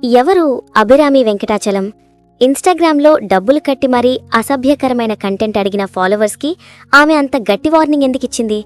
ఎవరు అభిరామి వెంకటాచలం? ఇన్స్టాగ్రామ్లో డబ్బులు కట్టి మరీ అసభ్యకరమైన కంటెంట్ అడిగిన ఫాలోవర్స్కి ఆమె అంత గట్టి వార్నింగ్ ఎందుకిచ్చింది?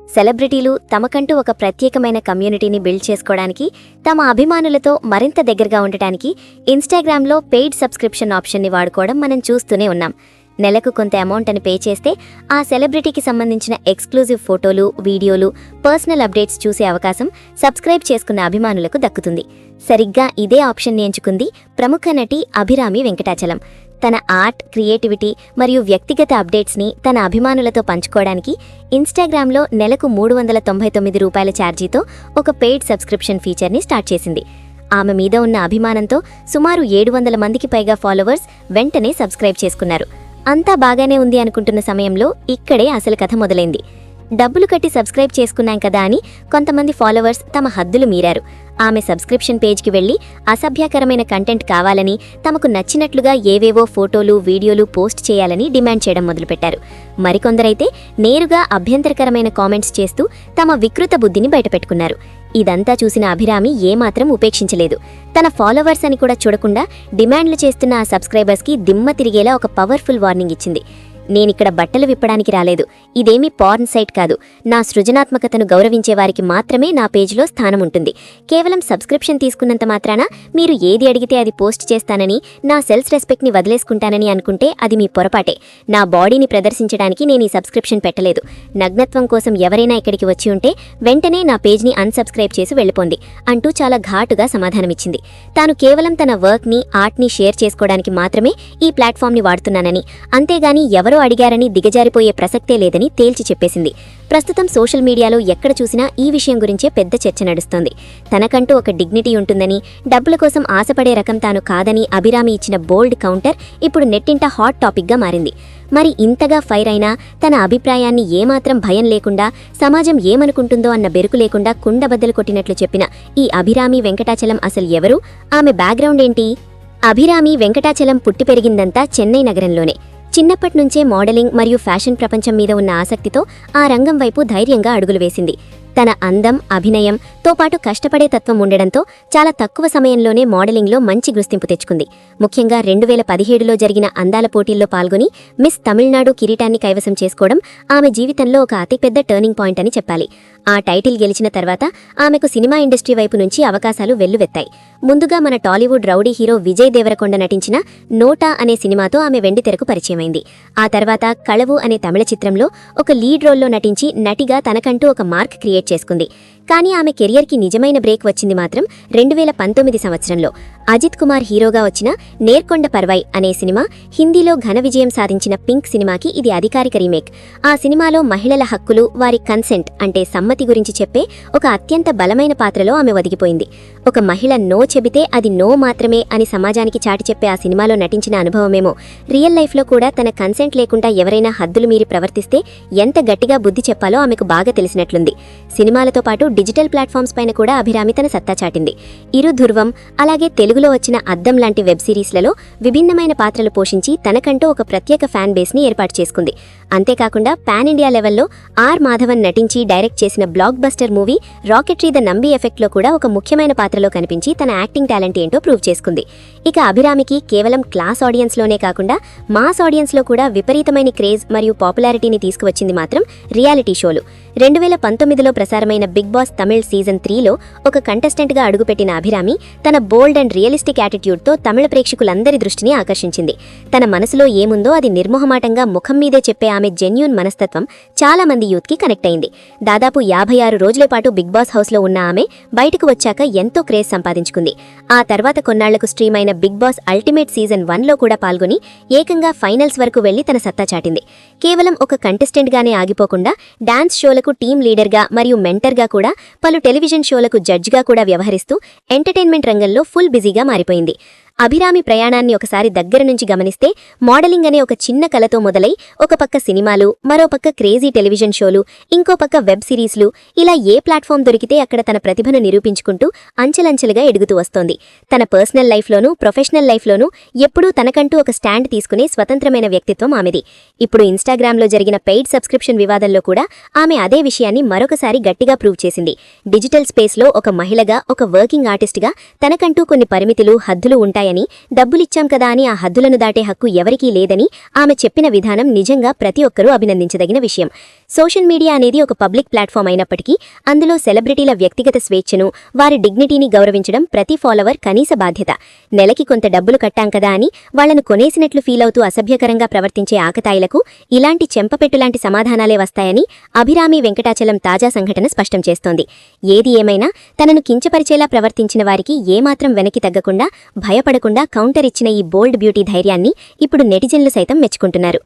సెలబ్రిటీలు తమకంటూ ఒక ప్రత్యేకమైన కమ్యూనిటీని బిల్డ్ చేసుకోవడానికి, తమ అభిమానులతో మరింత దగ్గరగా ఉండటానికి ఇన్స్టాగ్రామ్లో పెయిడ్ సబ్స్క్రిప్షన్ ఆప్షన్ని వాడుకోవడం మనం చూస్తూనే ఉన్నాం. నెలకు కొంత అమౌంట్ అని పే చేస్తే ఆ సెలబ్రిటీకి సంబంధించిన ఎక్స్క్లూజివ్ ఫోటోలు, వీడియోలు, పర్సనల్ అప్డేట్స్ చూసే అవకాశం సబ్స్క్రైబ్ చేసుకున్న అభిమానులకు దక్కుతుంది. సరిగ్గా ఇదే ఆప్షన్ని ఎంచుకుంది ప్రముఖ నటి అభిరామి వెంకటాచలం. తన ఆర్ట్, క్రియేటివిటీ మరియు వ్యక్తిగత అప్డేట్స్ని తన అభిమానులతో పంచుకోవడానికి ఇన్స్టాగ్రామ్లో నెలకు $399 ఛార్జీతో ఒక పెయిడ్ సబ్స్క్రిప్షన్ ఫీచర్ని స్టార్ట్ చేసింది. ఆమె మీద ఉన్న అభిమానంతో సుమారు 700 మందికి పైగా ఫాలోవర్స్ వెంటనే సబ్స్క్రైబ్ చేసుకున్నారు. అంతా బాగానే ఉంది అనుకుంటున్న సమయంలో ఇక్కడే అసలు కథ మొదలైంది. డబ్బులు కట్టి సబ్స్క్రైబ్ చేసుకున్నాం కదా అని కొంతమంది ఫాలోవర్స్ తమ హద్దులు మీరారు. ఆమె సబ్స్క్రిప్షన్ పేజ్కి వెళ్లి అసభ్యకరమైన కంటెంట్ కావాలని, తమకు నచ్చినట్లుగా ఏవేవో ఫోటోలు, వీడియోలు పోస్ట్ చేయాలని డిమాండ్ చేయడం మొదలుపెట్టారు. మరికొందరైతే నేరుగా అభ్యంతరకరమైన కామెంట్స్ చేస్తూ తమ వికృత బుద్ధిని బయటపెట్టుకున్నారు. ఇదంతా చూసిన అభిరామి ఏమాత్రం ఉపేక్షించలేదు. తన ఫాలోవర్స్ అని కూడా చూడకుండా డిమాండ్లు చేస్తున్న ఆ సబ్స్క్రైబర్స్కి దిమ్మ తిరిగేలా ఒక పవర్ఫుల్ వార్నింగ్ ఇచ్చింది. నేనిక్కడ బట్టలు విప్పడానికి రాలేదు. ఇదేమీ పార్న్ సైట్ కాదు. నా సృజనాత్మకతను గౌరవించే వారికి మాత్రమే నా పేజ్లో స్థానం ఉంటుంది. కేవలం సబ్స్క్రిప్షన్ తీసుకున్నంత మాత్రాన మీరు ఏది అడిగితే అది పోస్ట్ చేస్తానని, నా సెల్ఫ్ రెస్పెక్ట్ని వదిలేసుకుంటానని అనుకుంటే అది మీ పొరపాటే. నా బాడీని ప్రదర్శించడానికి నేను ఈ సబ్స్క్రిప్షన్ పెట్టలేదు. నగ్నత్వం కోసం ఎవరైనా ఇక్కడికి వచ్చి ఉంటే వెంటనే నా పేజ్ని అన్సబ్స్క్రైబ్ చేసి వెళ్ళిపోండి అంటూ చాలా ఘాటుగా సమాధానమిచ్చింది. తాను కేవలం తన వర్క్ని, ఆర్ట్ని షేర్ చేసుకోవడానికి మాత్రమే ఈ ప్లాట్ఫామ్ని వాడుతున్నానని, అంతేగాని ఎవరో అడిగారని దిగజారిపోయే ప్రసక్తే లేదని తేల్చి చెప్పేసింది. ప్రస్తుతం సోషల్ మీడియాలో ఎక్కడ చూసినా ఈ విషయం గురించే పెద్ద చర్చ నడుస్తోంది. తనకంటూ ఒక డిగ్నిటీ ఉంటుందని, డబ్బుల కోసం ఆశపడే రకం తాను కాదని అభిరామి ఇచ్చిన బోల్డ్ కౌంటర్ ఇప్పుడు నెట్టింట హాట్ టాపిక్గా మారింది. మరి ఇంతగా ఫైర్ అయినా తన అభిప్రాయాన్ని ఏమాత్రం భయం లేకుండా, సమాజం ఏమనుకుంటుందో అన్న బెరుకు లేకుండా కుండబద్దలు కొట్టినట్లు చెప్పిన ఈ అభిరామి వెంకటాచలం అసలు ఎవరు? ఆమె బ్యాక్గ్రౌండ్ ఏంటి? అభిరామి వెంకటాచలం పుట్టి పెరిగిందంతా చెన్నై నగరంలోనే. చిన్నప్పట్నుంచే మోడలింగ్ మరియు ఫ్యాషన్ ప్రపంచం మీద ఉన్న ఆసక్తితో ఆ రంగం వైపు ధైర్యంగా అడుగులు వేసింది. తన అందం, అభినయంతో పాటు కష్టపడే తత్వం ఉండడంతో చాలా తక్కువ సమయంలోనే మోడలింగ్లో మంచి గుర్తింపు తెచ్చుకుంది. ముఖ్యంగా 2017లో జరిగిన అందాల పోటీల్లో పాల్గొని మిస్ తమిళనాడు కిరీటాన్ని కైవసం చేసుకోవడం ఆమె జీవితంలో ఒక అతిపెద్ద టర్నింగ్ పాయింట్ అని చెప్పాలి. ఆ టైటిల్ గెలిచిన తర్వాత ఆమెకు సినిమా ఇండస్ట్రీ వైపు నుంచి అవకాశాలు వెల్లువెత్తాయి. ముందుగా మన టాలీవుడ్ రౌడీ హీరో విజయ్ దేవరకొండ నటించిన నోటా అనే సినిమాతో ఆమె వెండితెరకు పరిచయమైంది. ఆ తర్వాత కళవు అనే తమిళ చిత్రంలో ఒక లీడ్ రోల్లో నటించి నటిగా తనకంటూ ఒక మార్క్ క్రియేట్ చేసుకుంది. కానీ ఆమె కెరియర్కి నిజమైన బ్రేక్ వచ్చింది మాత్రం 2019 సంవత్సరంలో. అజిత్ కుమార్ హీరోగా వచ్చిన నేర్కొండ పర్వై అనే సినిమా హిందీలో ఘన విజయం సాధించిన పింక్ సినిమాకి ఇది అధికారిక రీమేక్. ఆ సినిమాలో మహిళల హక్కులు, వారి కన్సెంట్ అంటే సమ్మతి గురించి చెప్పే ఒక అత్యంత బలమైన పాత్రలో ఆమె ఒదిగిపోయింది. ఒక మహిళ నో చెబితే అది నో మాత్రమే అని సమాజానికి చాటి చెప్పే ఆ సినిమాలో నటించిన అనుభవమేమో రియల్ లైఫ్లో కూడా తన కన్సెంట్ లేకుండా ఎవరైనా హద్దులు మీరి ప్రవర్తిస్తే ఎంత గట్టిగా బుద్ధి చెప్పాలో ఆమెకు బాగా తెలిసినట్లుంది. సినిమాలతో పాటు డిజిటల్ ప్లాట్ఫామ్స్ పైన కూడా అభిరామి తన సత్తా చాటింది. ఇరు ధృవం, అలాగే తెలుగులో వచ్చిన అద్దం లాంటి వెబ్ సిరీస్లలో విభిన్నమైన పాత్రలు పోషించి తనకంటూ ఒక ప్రత్యేక ఫ్యాన్ బేస్ని ఏర్పాటు చేసుకుంది. అంతేకాకుండా పాన్ ఇండియా లెవెల్లో ఆర్ మాధవన్ నటించి డైరెక్ట్ చేసిన blockbuster movie Rocketry the Nambi ఎఫెక్ట్లో కూడా ఒక ముఖ్యమైన పాత్రలో కనిపించి తన యాక్టింగ్ టాలెంట్ ఏంటో ప్రూవ్ చేసుకుంది. ఇక అభిరామికి కేవలం క్లాస్ ఆడియన్స్లోనే కాకుండా మాస్ ఆడియన్స్లో కూడా విపరీతమైన క్రేజ్ మరియు పాపులారిటీని తీసుకువచ్చింది మాత్రం రియాలిటీ షోలు. 2019లో ప్రసారమైన బిగ్ బాస్ తమిళ్ సీజన్ 3లో ఒక కంటెస్టెంట్గా అడుగుపెట్టిన అభిరామి తన బోల్డ్ అండ్ రియలిస్టిక్ యాటిట్యూడ్తో తమిళ ప్రేక్షకులందరి దృష్టిని ఆకర్షించింది. తన మనసులో ఏముందో అది నిర్మోహమాటంగా ముఖం మీదే చెప్పే ఆమె జెన్యూన్ మనస్తత్వం చాలా మంది యూత్కి కనెక్ట్ అయింది. దాదాపు 56 రోజుల పాటు బిగ్ బాస్ హౌస్లో ఉన్న ఆమె బయటకు వచ్చాక ఎంతో క్రేజ్ సంపాదించుకుంది. ఆ తర్వాత కొన్నాళ్లకు స్ట్రీమ్ అయిన బిగ్ బాస్ అల్టిమేట్ సీజన్ 1లో కూడా పాల్గొని ఏకంగా ఫైనల్స్ వరకు వెళ్లి తన సత్తా చాటింది. కేవలం ఒక కంటెస్టెంట్గానే ఆగిపోకుండా డాన్స్ షోలకు టీమ్ లీడర్గా మరియు మెంటర్గా కూడా, పలు టెలివిజన్ షోలకు జడ్జ్గా కూడా వ్యవహరిస్తూ ఎంటర్టైన్మెంట్ రంగంలో ఫుల్ బిజీగా మారిపోయింది. అభిరామి ప్రయాణాన్ని ఒకసారి దగ్గర నుంచి గమనిస్తే మోడలింగ్ అనే ఒక చిన్న కలతో మొదలై ఒక పక్క సినిమాలు, మరో పక్క క్రేజీ టెలివిజన్ షోలు, ఇంకో పక్క వెబ్ సిరీస్లు, ఇలా ఏ ప్లాట్ఫామ్ దొరికితే అక్కడ తన ప్రతిభను నిరూపించుకుంటూ అంచెలంచెలుగా ఎదుగుతూ వస్తోంది. తన పర్సనల్ లైఫ్లోనూ ప్రొఫెషనల్ లైఫ్లోనూ ఎప్పుడూ తనకంటూ ఒక స్టాండ్ తీసుకునే స్వతంత్రమైన వ్యక్తిత్వం ఆమెది. ఇప్పుడు ఇన్స్టాగ్రామ్లో జరిగిన పెయిడ్ సబ్స్క్రిప్షన్ వివాదంలో కూడా ఆమె అదే విషయాన్ని మరొకసారి గట్టిగా ప్రూవ్ చేసింది. డిజిటల్ స్పేస్లో ఒక మహిళగా, ఒక వర్కింగ్ ఆర్టిస్ట్గా తనకంటూ కొన్ని పరిమితులు, హద్దులు ఉంటాయని, డబ్బులిచ్చాం కదా అని ఆ హద్దులను దాటే హక్కు ఎవరికీ లేదని ఆమె చెప్పిన విధానం నిజంగా ప్రతి ఒక్కరూ అభినందించదగిన విషయం. సోషల్ మీడియా అనేది ఒక పబ్లిక్ ప్లాట్ఫామ్ అయినప్పటికీ అందులో సెలబ్రిటీల వ్యక్తిగత స్వేచ్ఛను, వారి డిగ్నిటీని గౌరవించడం ప్రతి ఫాలోవర్ కనీస బాధ్యత. నెలకి కొంత డబ్బులు కట్టాం కదా అని వాళ్లను కొనేసినట్లు ఫీలవుతూ అసభ్యకరంగా ప్రవర్తించే ఆకతాయిలకు ఇలాంటి చెంపపెట్టులాంటి సమాధానాలే వస్తాయని అభిరామి వెంకటాచలం తాజా సంఘటన స్పష్టం చేస్తోంది. ఏది ఏమైనా తనను కించపరిచేలా ప్రవర్తించిన వారికి ఏమాత్రం వెనక్కి తగ్గకుండా, భయపడకుండా కౌంటర్ ఇచ్చిన ఈ బోల్డ్ బ్యూటీ ధైర్యాన్ని ఇప్పుడు నెటిజన్లు సైతం మెచ్చుకుంటున్నారు.